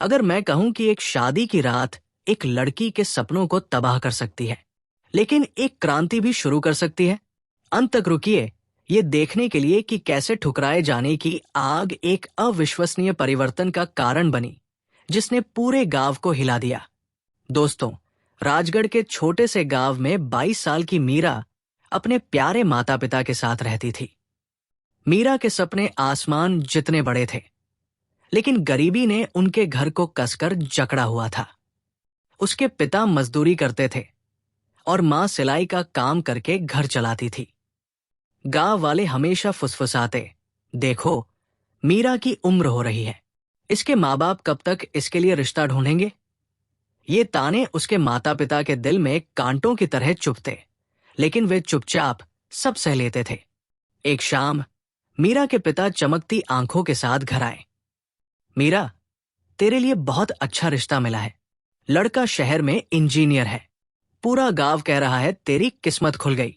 अगर मैं कहूं कि एक शादी की रात एक लड़की के सपनों को तबाह कर सकती है, लेकिन एक क्रांति भी शुरू कर सकती है। अंत तक रुकिए, ये देखने के लिए कि कैसे ठुकराए जाने की आग एक अविश्वसनीय परिवर्तन का कारण बनी, जिसने पूरे गांव को हिला दिया। दोस्तों, राजगढ़ के छोटे से गांव में 22 साल की मीरा अपने प्यारे माता पिता के साथ रहती थी। मीरा के सपने आसमान जितने बड़े थे, लेकिन गरीबी ने उनके घर को कसकर जकड़ा हुआ था। उसके पिता मजदूरी करते थे और मां सिलाई का काम करके घर चलाती थी। गांव वाले हमेशा फुसफुसाते, देखो, मीरा की उम्र हो रही है, इसके माँ बाप कब तक इसके लिए रिश्ता ढूंढेंगे। ये ताने उसके माता पिता के दिल में कांटों की तरह चुभते, लेकिन वे चुपचाप सब सह लेते थे। एक शाम मीरा के पिता चमकती आंखों के साथ घर आए। मीरा, तेरे लिए बहुत अच्छा रिश्ता मिला है। लड़का शहर में इंजीनियर है। पूरा गांव कह रहा है तेरी किस्मत खुल गई।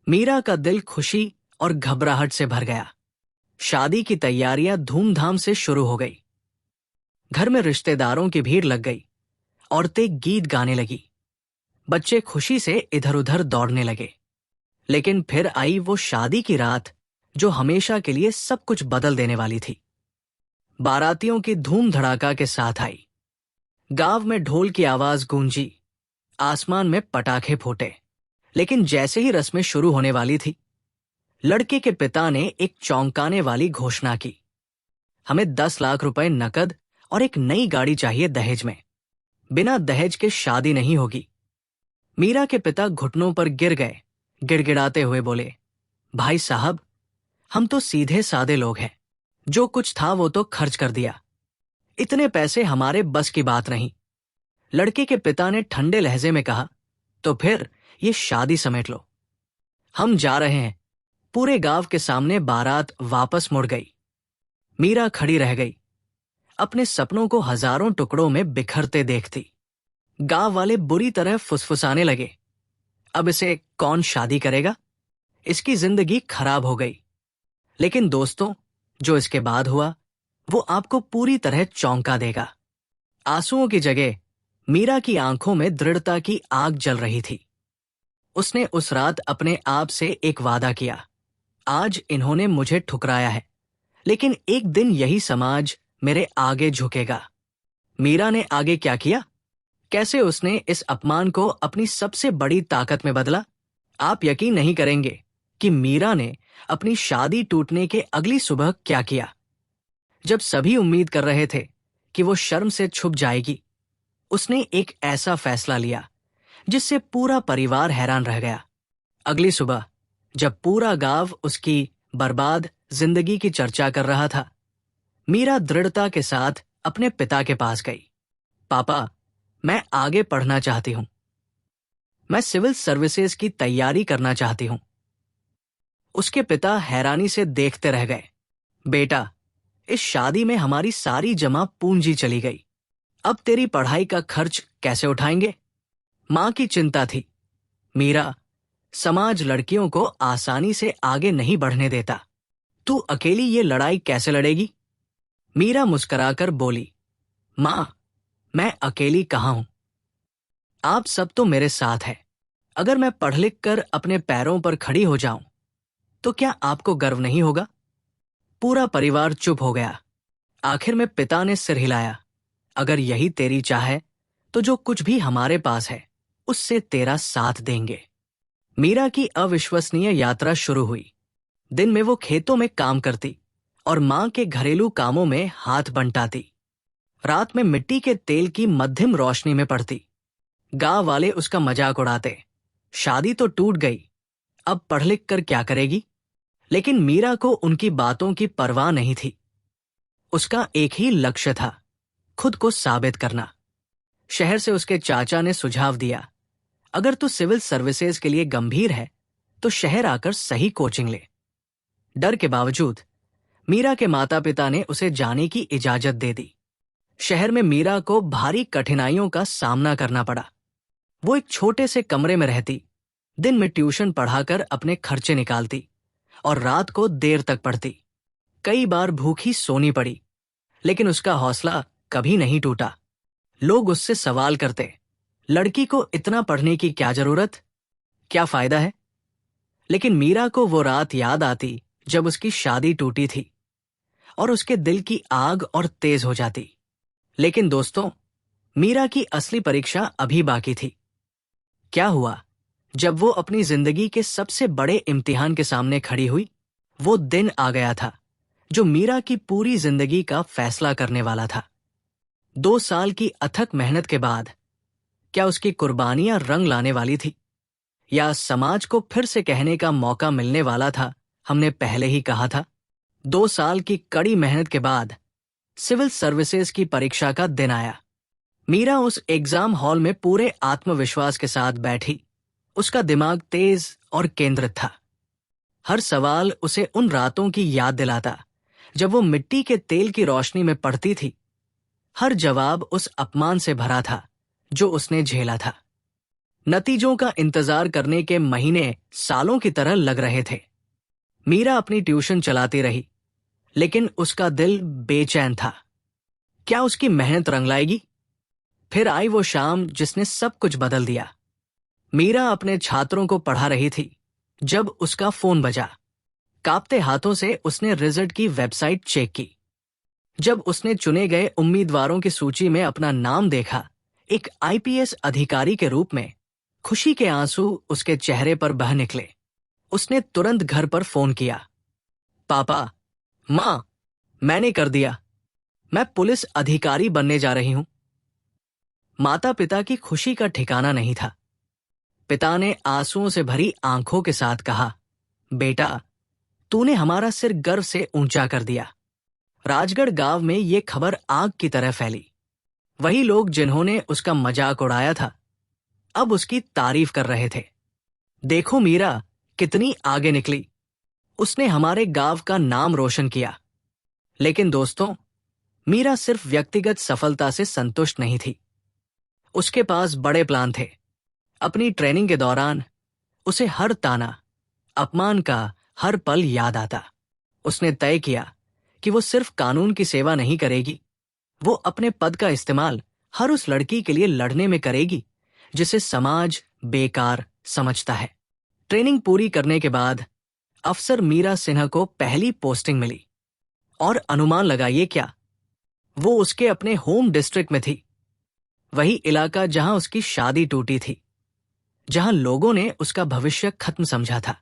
मीरा का दिल खुशी और घबराहट से भर गया। शादी की तैयारियां धूमधाम से शुरू हो गई। घर में रिश्तेदारों की भीड़ लग गई। औरतें गीत गाने लगी। बच्चे खुशी से इधर उधर दौड़ने लगे। लेकिन फिर आई वो शादी की रात जो हमेशा के लिए सब कुछ बदल देने वाली थी। बारातियों की धूम धड़ाका के साथ आई। गांव में ढोल की आवाज गूंजी, आसमान में पटाखे फूटे। लेकिन जैसे ही रस्में शुरू होने वाली थी, लड़के के पिता ने एक चौंकाने वाली घोषणा की। हमें 10 लाख रुपए नकद और एक नई गाड़ी चाहिए दहेज में। बिना दहेज के शादी नहीं होगी। मीरा के पिता घुटनों पर गिर गए। गिड़गिड़ाते हुए बोले, भाई साहब, हम तो सीधे सादे लोग हैं। जो कुछ था वो तो खर्च कर दिया। इतने पैसे हमारे बस की बात नहीं। लड़के के पिता ने ठंडे लहजे में कहा, तो फिर ये शादी समेट लो, हम जा रहे हैं। पूरे गांव के सामने बारात वापस मुड़ गई। मीरा खड़ी रह गई, अपने सपनों को हजारों टुकड़ों में बिखरते देखती। गांव वाले बुरी तरह फुसफुसाने लगे, अब इसे कौन शादी करेगा, इसकी जिंदगी खराब हो गई। लेकिन दोस्तों, जो इसके बाद हुआ वो आपको पूरी तरह चौंका देगा। आंसुओं की जगह मीरा की आंखों में दृढ़ता की आग जल रही थी। उसने उस रात अपने आप से एक वादा किया, आज इन्होंने मुझे ठुकराया है, लेकिन एक दिन यही समाज मेरे आगे झुकेगा। मीरा ने आगे क्या किया, कैसे उसने इस अपमान को अपनी सबसे बड़ी ताकत में बदला। आप यकीन नहीं करेंगे कि मीरा ने अपनी शादी टूटने के अगली सुबह क्या किया। जब सभी उम्मीद कर रहे थे कि वो शर्म से छुप जाएगी, उसने एक ऐसा फैसला लिया जिससे पूरा परिवार हैरान रह गया। अगली सुबह जब पूरा गांव उसकी बर्बाद जिंदगी की चर्चा कर रहा था, मीरा दृढ़ता के साथ अपने पिता के पास गई। पापा, मैं आगे पढ़ना चाहती हूं। मैं सिविल सर्विसेज की तैयारी करना चाहती हूं। उसके पिता हैरानी से देखते रह गए। बेटा, इस शादी में हमारी सारी जमा पूंजी चली गई। अब तेरी पढ़ाई का खर्च कैसे उठाएंगे। मां की चिंता थी, मीरा, समाज लड़कियों को आसानी से आगे नहीं बढ़ने देता। तू अकेली ये लड़ाई कैसे लड़ेगी। मीरा मुस्कुराकर बोली, मां, मैं अकेली कहां हूं। आप सब तो मेरे साथ हैं। अगर मैं पढ़ लिख कर अपने पैरों पर खड़ी हो जाऊं तो क्या आपको गर्व नहीं होगा। पूरा परिवार चुप हो गया। आखिर में पिता ने सिर हिलाया, अगर यही तेरी चाह है तो जो कुछ भी हमारे पास है उससे तेरा साथ देंगे। मीरा की अविश्वसनीय यात्रा शुरू हुई। दिन में वो खेतों में काम करती और मां के घरेलू कामों में हाथ बंटाती। रात में मिट्टी के तेल की मध्यम रोशनी में पड़ती। गांव वाले उसका मजाक उड़ाते, शादी तो टूट गई, अब पढ़ लिख कर क्या करेगी। लेकिन मीरा को उनकी बातों की परवाह नहीं थी। उसका एक ही लक्ष्य था, खुद को साबित करना। शहर से उसके चाचा ने सुझाव दिया, अगर तू सिविल सर्विसेज के लिए गंभीर है तो शहर आकर सही कोचिंग ले। डर के बावजूद मीरा के माता पिता ने उसे जाने की इजाजत दे दी। शहर में मीरा को भारी कठिनाइयों का सामना करना पड़ा। वो एक छोटे से कमरे में रहती, दिन में ट्यूशन पढ़ाकर अपने खर्चे निकालती और रात को देर तक पढ़ती। कई बार भूखी सोनी पड़ी, लेकिन उसका हौसला कभी नहीं टूटा। लोग उससे सवाल करते, लड़की को इतना पढ़ने की क्या जरूरत, क्या फायदा है? लेकिन मीरा को वो रात याद आती जब उसकी शादी टूटी थी और उसके दिल की आग और तेज हो जाती। लेकिन दोस्तों, मीरा की असली परीक्षा अभी बाकी थी। क्या हुआ जब वो अपनी जिंदगी के सबसे बड़े इम्तिहान के सामने खड़ी हुई? वो दिन आ गया था जो मीरा की पूरी जिंदगी का फैसला करने वाला था। 2 साल की अथक मेहनत के बाद क्या उसकी कुर्बानियां रंग लाने वाली थी, या समाज को फिर से कहने का मौका मिलने वाला था, हमने पहले ही कहा था। 2 साल की कड़ी मेहनत के बाद सिविल सर्विसेज की परीक्षा का दिन आया। मीरा उस एग्जाम हॉल में पूरे आत्मविश्वास के साथ बैठी। उसका दिमाग तेज और केंद्रित था। हर सवाल उसे उन रातों की याद दिलाता जब वो मिट्टी के तेल की रोशनी में पढ़ती थी। हर जवाब उस अपमान से भरा था जो उसने झेला था। नतीजों का इंतजार करने के महीने सालों की तरह लग रहे थे। मीरा अपनी ट्यूशन चलाती रही, लेकिन उसका दिल बेचैन था। क्या उसकी मेहनत रंग लाएगी? फिर आई वो शाम जिसने सब कुछ बदल दिया। मीरा अपने छात्रों को पढ़ा रही थी जब उसका फोन बजा। कांपते हाथों से उसने रिजल्ट की वेबसाइट चेक की। जब उसने चुने गए उम्मीदवारों की सूची में अपना नाम देखा, एक आईपीएस अधिकारी के रूप में, खुशी के आंसू उसके चेहरे पर बह निकले। उसने तुरंत घर पर फोन किया। पापा, मां, मैंने कर दिया। मैं पुलिस अधिकारी बनने जा रही हूं। माता पिता की खुशी का ठिकाना नहीं था। पिता ने आंसुओं से भरी आंखों के साथ कहा, बेटा, तूने हमारा सिर गर्व से ऊंचा कर दिया। राजगढ़ गांव में ये खबर आग की तरह फैली। वही लोग जिन्होंने उसका मजाक उड़ाया था, अब उसकी तारीफ कर रहे थे। देखो मीरा कितनी आगे निकली, उसने हमारे गांव का नाम रोशन किया। लेकिन दोस्तों, मीरा सिर्फ व्यक्तिगत सफलता से संतुष्ट नहीं थी। उसके पास बड़े प्लान थे। अपनी ट्रेनिंग के दौरान उसे हर ताना, अपमान का हर पल याद आता। उसने तय किया कि वो सिर्फ कानून की सेवा नहीं करेगी, वो अपने पद का इस्तेमाल हर उस लड़की के लिए लड़ने में करेगी जिसे समाज बेकार समझता है। ट्रेनिंग पूरी करने के बाद अफसर मीरा सिन्हा को पहली पोस्टिंग मिली। और अनुमान लगाइए क्या, वो उसके अपने होम डिस्ट्रिक्ट में थी। वही इलाका जहां उसकी शादी टूटी थी, जहां लोगों ने उसका भविष्य खत्म समझा था।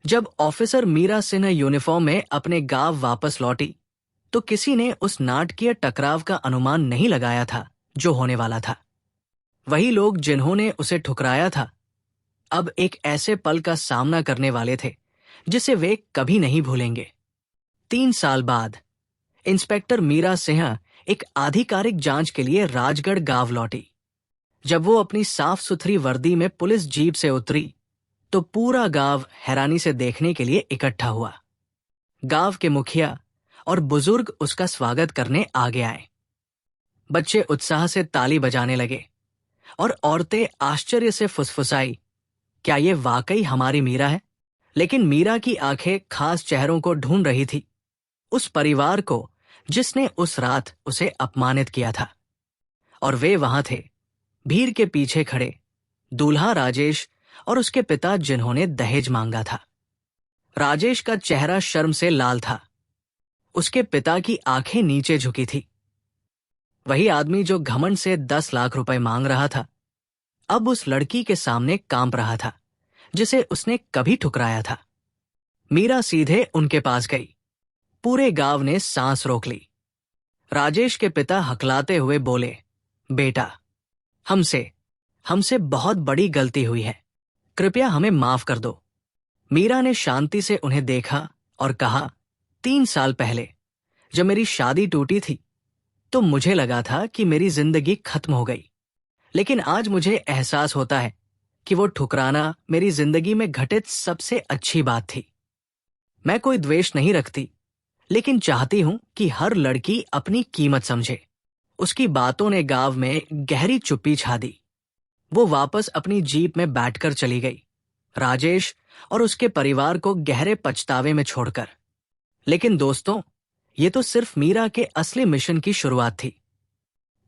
जब ऑफिसर मीरा सिन्हा यूनिफॉर्म में अपने गांव वापस लौटी, तो किसी ने उस नाटकीय टकराव का अनुमान नहीं लगाया था जो होने वाला था। वही लोग जिन्होंने उसे ठुकराया था, अब एक ऐसे पल का सामना करने वाले थे जिसे वे कभी नहीं भूलेंगे। 3 साल बाद इंस्पेक्टर मीरा सिन्हा एक आधिकारिक जांच के लिए राजगढ़ गांव लौटी। जब वो अपनी साफ सुथरी वर्दी में पुलिस जीप से उतरी, तो पूरा गांव हैरानी से देखने के लिए इकट्ठा हुआ। गांव के मुखिया और बुजुर्ग उसका स्वागत करने आगे आए। बच्चे उत्साह से ताली बजाने लगे और औरतें आश्चर्य से फुसफुसाई, क्या ये वाकई हमारी मीरा है? लेकिन मीरा की आंखें खास चेहरों को ढूंढ रही थी, उस परिवार को जिसने उस रात उसे अपमानित किया था। और वे वहां थे, भीड़ के पीछे खड़े, दूल्हा राजेश और उसके पिता जिन्होंने दहेज मांगा था। राजेश का चेहरा शर्म से लाल था। उसके पिता की आंखें नीचे झुकी थी। वही आदमी जो घमंड से 10 लाख रुपए मांग रहा था, अब उस लड़की के सामने कांप रहा था जिसे उसने कभी ठुकराया था। मीरा सीधे उनके पास गई। पूरे गांव ने सांस रोक ली। राजेश के पिता हकलाते हुए बोले, बेटा, हमसे बहुत बड़ी गलती हुई है, कृपया हमें माफ कर दो। मीरा ने शांति से उन्हें देखा और कहा, 3 साल पहले जब मेरी शादी टूटी थी, तो मुझे लगा था कि मेरी जिंदगी खत्म हो गई। लेकिन आज मुझे एहसास होता है कि वो ठुकराना मेरी जिंदगी में घटित सबसे अच्छी बात थी। मैं कोई द्वेष नहीं रखती, लेकिन चाहती हूं कि हर लड़की अपनी कीमत समझे। उसकी बातों ने गांव में गहरी चुप्पी छा दी। वो वापस अपनी जीप में बैठकर चली गई, राजेश और उसके परिवार को गहरे पछतावे में छोड़कर। लेकिन दोस्तों, ये तो सिर्फ मीरा के असली मिशन की शुरुआत थी।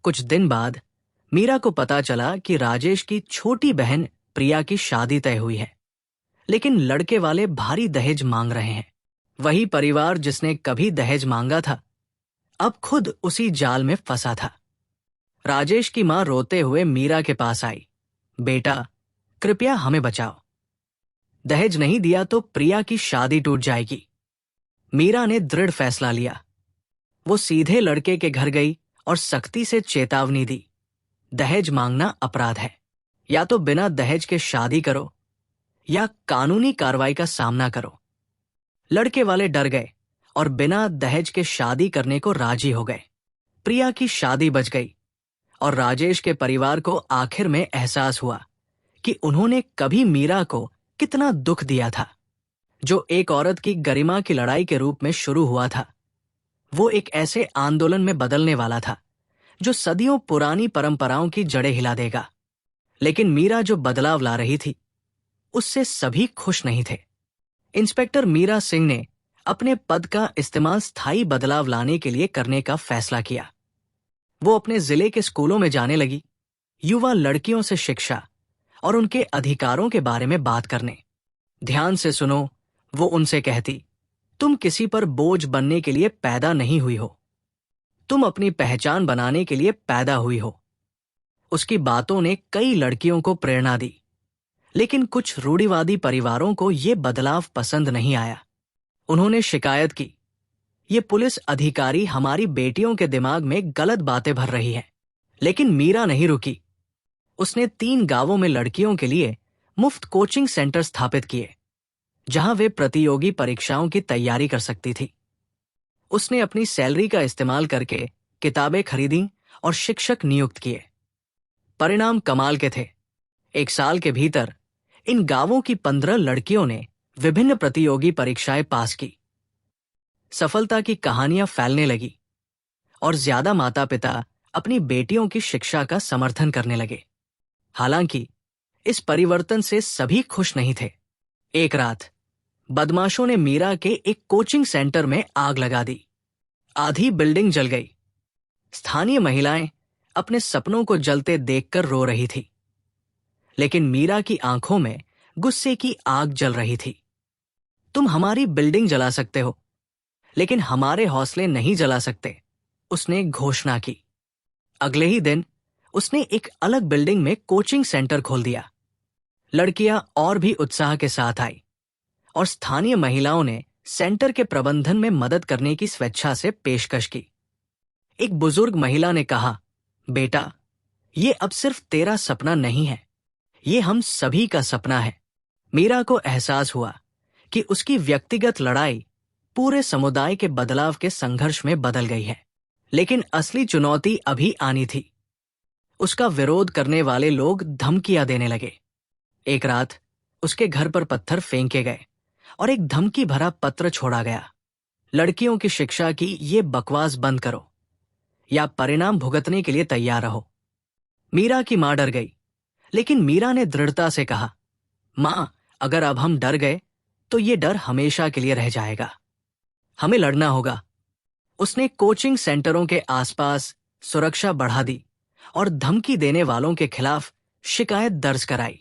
कुछ दिन बाद मीरा को पता चला कि राजेश की छोटी बहन प्रिया की शादी तय हुई है, लेकिन लड़के वाले भारी दहेज मांग रहे हैं। वही परिवार जिसने कभी दहेज मांगा था, अब खुद उसी जाल में फंसा था। राजेश की मां रोते हुए मीरा के पास आई। बेटा, कृपया हमें बचाओ। दहेज नहीं दिया तो प्रिया की शादी टूट जाएगी। मीरा ने दृढ़ फैसला लिया। वो सीधे लड़के के घर गई और सख्ती से चेतावनी दी, दहेज मांगना अपराध है। या तो बिना दहेज के शादी करो या कानूनी कार्रवाई का सामना करो। लड़के वाले डर गए और बिना दहेज के शादी करने को राजी हो गए। प्रिया की शादी बच गई और राजेश के परिवार को आखिर में एहसास हुआ कि उन्होंने कभी मीरा को कितना दुख दिया था। जो एक औरत की गरिमा की लड़ाई के रूप में शुरू हुआ था, वो एक ऐसे आंदोलन में बदलने वाला था जो सदियों पुरानी परंपराओं की जड़ें हिला देगा। लेकिन मीरा जो बदलाव ला रही थी, उससे सभी खुश नहीं थे। इंस्पेक्टर मीरा सिंह ने अपने पद का इस्तेमाल स्थायी बदलाव लाने के लिए करने का फैसला किया। वो अपने जिले के स्कूलों में जाने लगी, युवा लड़कियों से शिक्षा और उनके अधिकारों के बारे में बात करने। ध्यान से सुनो, वो उनसे कहती, तुम किसी पर बोझ बनने के लिए पैदा नहीं हुई हो, तुम अपनी पहचान बनाने के लिए पैदा हुई हो। उसकी बातों ने कई लड़कियों को प्रेरणा दी, लेकिन कुछ रूढ़िवादी परिवारों को यह बदलाव पसंद नहीं आया। उन्होंने शिकायत की, ये पुलिस अधिकारी हमारी बेटियों के दिमाग में गलत बातें भर रही है। लेकिन मीरा नहीं रुकी। उसने 3 गांवों में लड़कियों के लिए मुफ्त कोचिंग सेंटर स्थापित किए, जहां वे प्रतियोगी परीक्षाओं की तैयारी कर सकती थी। उसने अपनी सैलरी का इस्तेमाल करके किताबें खरीदी और शिक्षक नियुक्त किए। परिणाम कमाल के थे। 1 साल के भीतर इन गांवों की 15 लड़कियों ने विभिन्न प्रतियोगी परीक्षाएं पास की। सफलता की कहानियां फैलने लगी और ज्यादा माता पिता अपनी बेटियों की शिक्षा का समर्थन करने लगे। हालांकि इस परिवर्तन से सभी खुश नहीं थे। एक रात बदमाशों ने मीरा के एक कोचिंग सेंटर में आग लगा दी। आधी बिल्डिंग जल गई। स्थानीय महिलाएं अपने सपनों को जलते देखकर रो रही थी, लेकिन मीरा की आंखों में गुस्से की आग जल रही थी। तुम हमारी बिल्डिंग जला सकते हो, लेकिन हमारे हौसले नहीं जला सकते, उसने घोषणा की। अगले ही दिन उसने एक अलग बिल्डिंग में कोचिंग सेंटर खोल दिया। लड़कियां और भी उत्साह के साथ आई और स्थानीय महिलाओं ने सेंटर के प्रबंधन में मदद करने की स्वेच्छा से पेशकश की। एक बुजुर्ग महिला ने कहा, बेटा, ये अब सिर्फ तेरा सपना नहीं है, ये हम सभी का सपना है। मीरा को एहसास हुआ कि उसकी व्यक्तिगत लड़ाई पूरे समुदाय के बदलाव के संघर्ष में बदल गई है। लेकिन असली चुनौती अभी आनी थी। उसका विरोध करने वाले लोग धमकियां देने लगे। एक रात उसके घर पर पत्थर फेंके गए और एक धमकी भरा पत्र छोड़ा गया, लड़कियों की शिक्षा की ये बकवास बंद करो या परिणाम भुगतने के लिए तैयार रहो। मीरा की मां डर गई, लेकिन मीरा ने दृढ़ता से कहा, मां, अगर अब हम डर गए तो ये डर हमेशा के लिए रह जाएगा। हमें लड़ना होगा। उसने कोचिंग सेंटरों के आसपास सुरक्षा बढ़ा दी और धमकी देने वालों के खिलाफ शिकायत दर्ज कराई।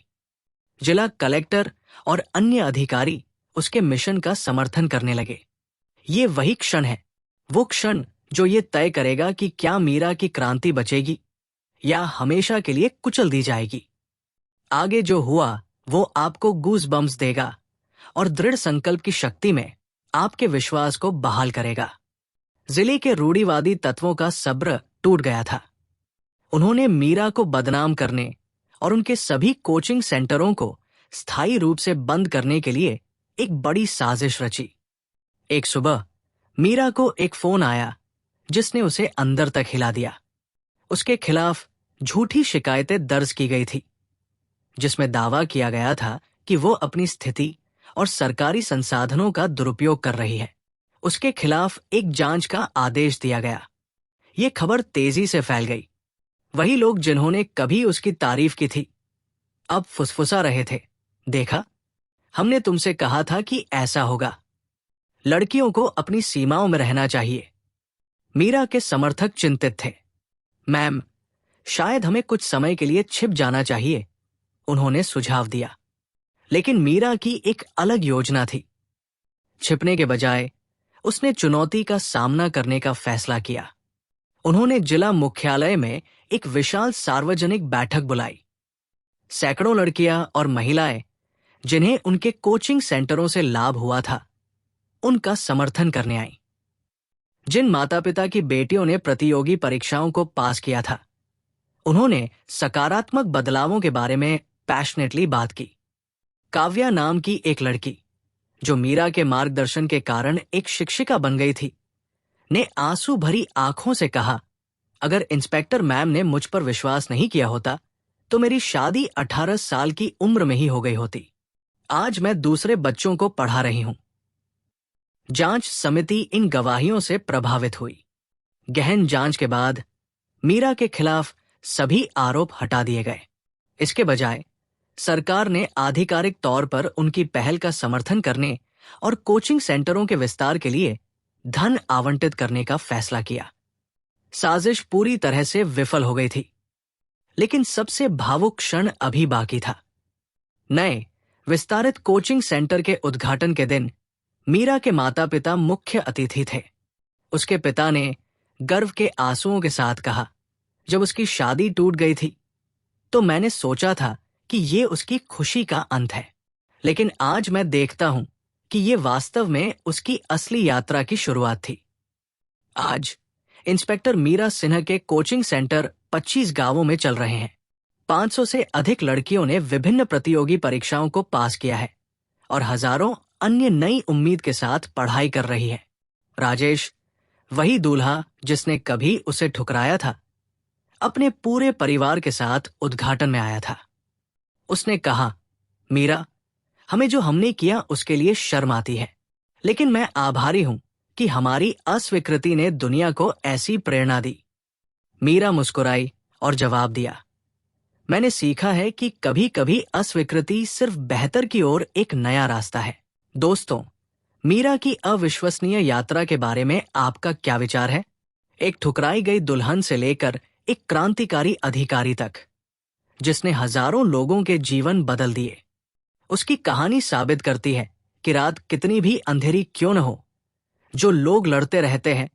जिला कलेक्टर और अन्य अधिकारी उसके मिशन का समर्थन करने लगे। ये वही क्षण है, वो क्षण जो ये तय करेगा कि क्या मीरा की क्रांति बचेगी या हमेशा के लिए कुचल दी जाएगी। आगे जो हुआ वो आपको गूज बम्स देगा और दृढ़ संकल्प की शक्ति में आपके विश्वास को बहाल करेगा। जिले के रूढ़िवादी तत्वों का सब्र टूट गया था। उन्होंने मीरा को बदनाम करने और उनके सभी कोचिंग सेंटरों को स्थायी रूप से बंद करने के लिए एक बड़ी साजिश रची। एक सुबह मीरा को एक फोन आया जिसने उसे अंदर तक हिला दिया। उसके खिलाफ झूठी शिकायतें दर्ज की गई थी, जिसमें दावा किया गया था कि वो अपनी स्थिति और सरकारी संसाधनों का दुरुपयोग कर रही है। उसके खिलाफ एक जांच का आदेश दिया गया। ये खबर तेजी से फैल गई। वही लोग जिन्होंने कभी उसकी तारीफ की थी, अब फुसफुसा रहे थे, देखा, हमने तुमसे कहा था कि ऐसा होगा। लड़कियों को अपनी सीमाओं में रहना चाहिए। मीरा के समर्थक चिंतित थे। मैम, शायद हमें कुछ समय के लिए छिप जाना चाहिए, उन्होंने सुझाव दिया। लेकिन मीरा की एक अलग योजना थी। छिपने के बजाय उसने चुनौती का सामना करने का फैसला किया। उन्होंने जिला मुख्यालय में एक विशाल सार्वजनिक बैठक बुलाई। सैकड़ों लड़कियां और महिलाएं जिन्हें उनके कोचिंग सेंटरों से लाभ हुआ था, उनका समर्थन करने आईं। जिन माता पिता की बेटियों ने प्रतियोगी परीक्षाओं को पास किया था, उन्होंने सकारात्मक बदलावों के बारे में पैशनेटली बात की। काव्या नाम की एक लड़की, जो मीरा के मार्गदर्शन के कारण एक शिक्षिका बन गई थी, ने आंसू भरी आंखों से कहा, अगर इंस्पेक्टर मैम ने मुझ पर विश्वास नहीं किया होता तो मेरी शादी 18 साल की उम्र में ही हो गई होती। आज मैं दूसरे बच्चों को पढ़ा रही हूं। जांच समिति इन गवाहियों से प्रभावित हुई। गहन जांच के बाद मीरा के खिलाफ सभी आरोप हटा दिए गए। इसके बजाय सरकार ने आधिकारिक तौर पर उनकी पहल का समर्थन करने और कोचिंग सेंटरों के विस्तार के लिए धन आवंटित करने का फैसला किया। साजिश पूरी तरह से विफल हो गई थी, लेकिन सबसे भावुक क्षण अभी बाकी था। नए विस्तारित कोचिंग सेंटर के उद्घाटन के दिन मीरा के माता पिता मुख्य अतिथि थे। उसके पिता ने गर्व के आंसुओं के साथ कहा, जब उसकी शादी टूट गई थी तो मैंने सोचा था कि ये उसकी खुशी का अंत है, लेकिन आज मैं देखता हूं कि ये वास्तव में उसकी असली यात्रा की शुरुआत थी। आज इंस्पेक्टर मीरा सिन्हा के कोचिंग सेंटर 25 गांवों में चल रहे हैं। 500 से अधिक लड़कियों ने विभिन्न प्रतियोगी परीक्षाओं को पास किया है और हजारों अन्य नई उम्मीद के साथ पढ़ाई कर रही है। राजेश, वही दूल्हा जिसने कभी उसे ठुकराया था, अपने पूरे परिवार के साथ उद्घाटन में आया था। उसने कहा, मीरा, हमें जो हमने किया उसके लिए शर्म आती है, लेकिन मैं आभारी हूं कि हमारी अस्वीकृति ने दुनिया को ऐसी प्रेरणा दी। मीरा मुस्कुराई और जवाब दिया, मैंने सीखा है कि कभी कभी अस्वीकृति सिर्फ बेहतर की ओर एक नया रास्ता है। दोस्तों, मीरा की अविश्वसनीय यात्रा के बारे में आपका क्या विचार है? एक ठुकराई गई दुल्हन से लेकर एक क्रांतिकारी अधिकारी तक, जिसने हजारों लोगों के जीवन बदल दिए। उसकी कहानी साबित करती है कि रात कितनी भी अंधेरी क्यों न हो, जो लोग लड़ते रहते हैं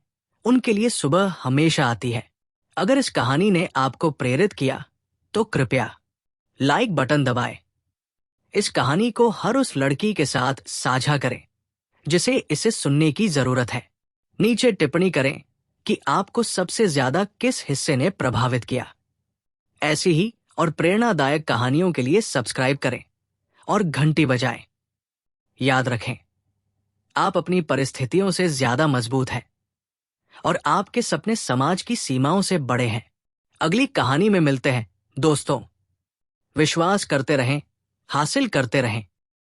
उनके लिए सुबह हमेशा आती है। अगर इस कहानी ने आपको प्रेरित किया तो कृपया लाइक बटन दबाएं। इस कहानी को हर उस लड़की के साथ साझा करें जिसे इसे सुनने की जरूरत है। नीचे टिप्पणी करें कि आपको सबसे ज्यादा किस हिस्से ने प्रभावित किया। ऐसी ही और प्रेरणादायक कहानियों के लिए सब्सक्राइब करें और घंटी बजाएं। याद रखें, आप अपनी परिस्थितियों से ज्यादा मजबूत हैं और आपके सपने समाज की सीमाओं से बड़े हैं। अगली कहानी में मिलते हैं दोस्तों। विश्वास करते रहें, हासिल करते रहें